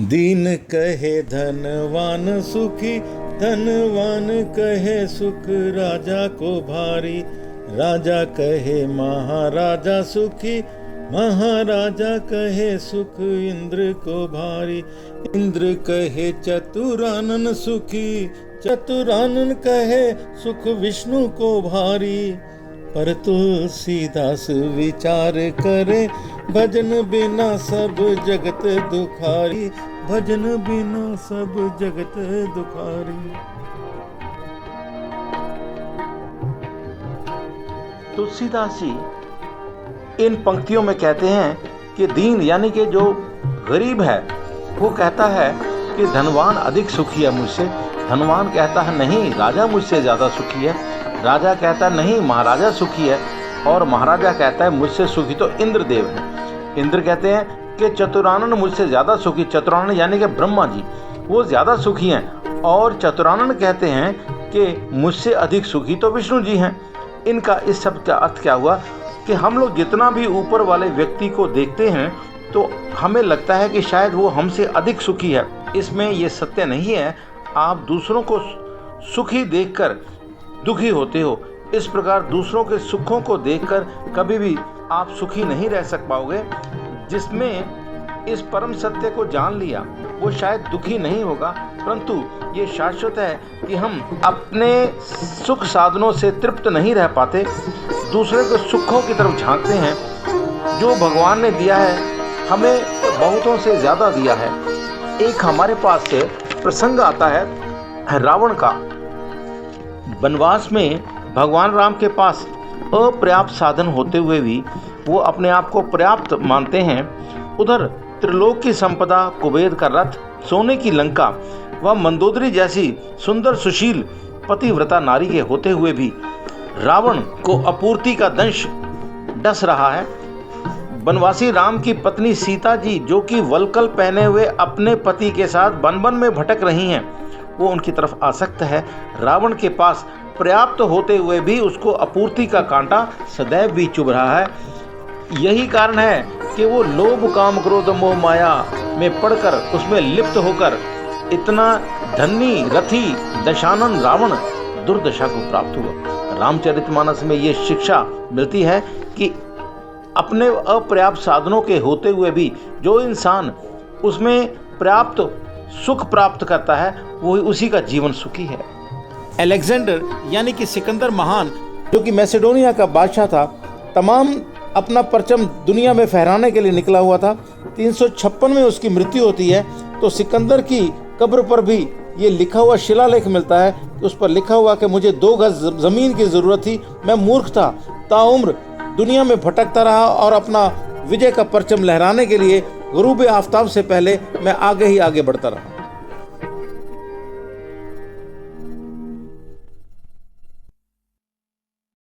दीन कहे धनवान सुखी, धनवान कहे सुख राजा को भारी। राजा कहे महाराजा सुखी, महाराजा कहे सुख इंद्र को भारी। इंद्र कहे चतुरानन सुखी, चतुरानन कहे सुख विष्णु को भारी। पर तुलसीदास विचार करे, भजन बिना सब जगत दुखारी। भजन बिना सब जगत दुखारी। तुलसीदास जी इन पंक्तियों में कहते हैं कि दीन यानी कि जो गरीब है वो कहता है कि धनवान अधिक सुखी है मुझसे। धनवान कहता है नहीं, राजा मुझसे ज़्यादा सुखी है। राजा कहता है नहीं, महाराजा सुखी है। और महाराजा कहता है मुझसे सुखी तो इंद्रदेव है। इंद्र कहते हैं कि चतुरानन मुझसे ज़्यादा सुखी। चतुरानन यानी कि ब्रह्मा जी, वो ज़्यादा सुखी हैं। और चतुरानन कहते हैं कि मुझसे अधिक सुखी तो विष्णु जी हैं। इनका इस शब्द का अर्थ क्या हुआ कि हम लोग जितना भी ऊपर वाले व्यक्ति को देखते हैं तो हमें लगता है कि शायद वो हमसे अधिक सुखी है। इसमें ये सत्य नहीं है। आप दूसरों को सुखी देखकर दुखी होते हो। इस प्रकार दूसरों के सुखों को देखकर कभी भी आप सुखी नहीं रह सक पाओगे। जिसमें इस परम सत्य को जान लिया वो शायद दुखी नहीं होगा, परंतु ये शाश्वत है कि हम अपने सुख साधनों से तृप्त नहीं रह पाते, दूसरे के सुखों की तरफ झांकते हैं। जो भगवान ने दिया है हमें बहुतों से ज़्यादा दिया है। एक हमारे पास प्रसंग आता है रावण का। वनवास में भगवान राम के पास अपर्याप्त साधन होते हुए भी वो अपने आप को पर्याप्त मानते हैं। उधर त्रिलोक की संपदा, कुबेर का रथ, सोने की लंका व मंदोदरी जैसी सुंदर सुशील पतिव्रता नारी के होते हुए भी रावण को अपूर्ति का दंश डस रहा है। वनवासी राम की पत्नी सीता जी, जो कि वल्कल पहने हुए अपने पति के साथ वन वन में भटक रही हैं, वो उनकी तरफ आसक्त है। रावण के पास पर्याप्त होते हुए भी उसको अपूर्ति का कांटा सदैव भी चुभ रहा है। यही कारण है कि वो लोभ काम क्रोध मोह माया में पड़कर उसमें लिप्त होकर इतना धनी रथी दशानन रावण दुर्दशा को प्राप्त हुआ। रामचरितमानस में ये शिक्षा मिलती है कि अपने अपर्याप्त साधनों के होते हुए भी जो इंसान उसमें पर्याप्त सुख प्राप्त करता है वो उसी का जीवन सुखी है। अलेक्जेंडर यानी कि सिकंदर महान, जो कि मैसेडोनिया का बादशाह था, तमाम अपना परचम दुनिया में फहराने के लिए निकला हुआ था। 356 में उसकी मृत्यु होती है। तो सिकंदर की कब्र पर भी ये लिखा हुआ शिलालेख मिलता है कि उस पर लिखा हुआ कि मुझे 2 गज ज़मीन की ज़रूरत थी, मैं मूर्ख था, ताउम्र दुनिया में भटकता रहा और अपना विजय का परचम लहराने के लिए गुरूब आफताब से पहले मैं आगे ही आगे बढ़ता रहा।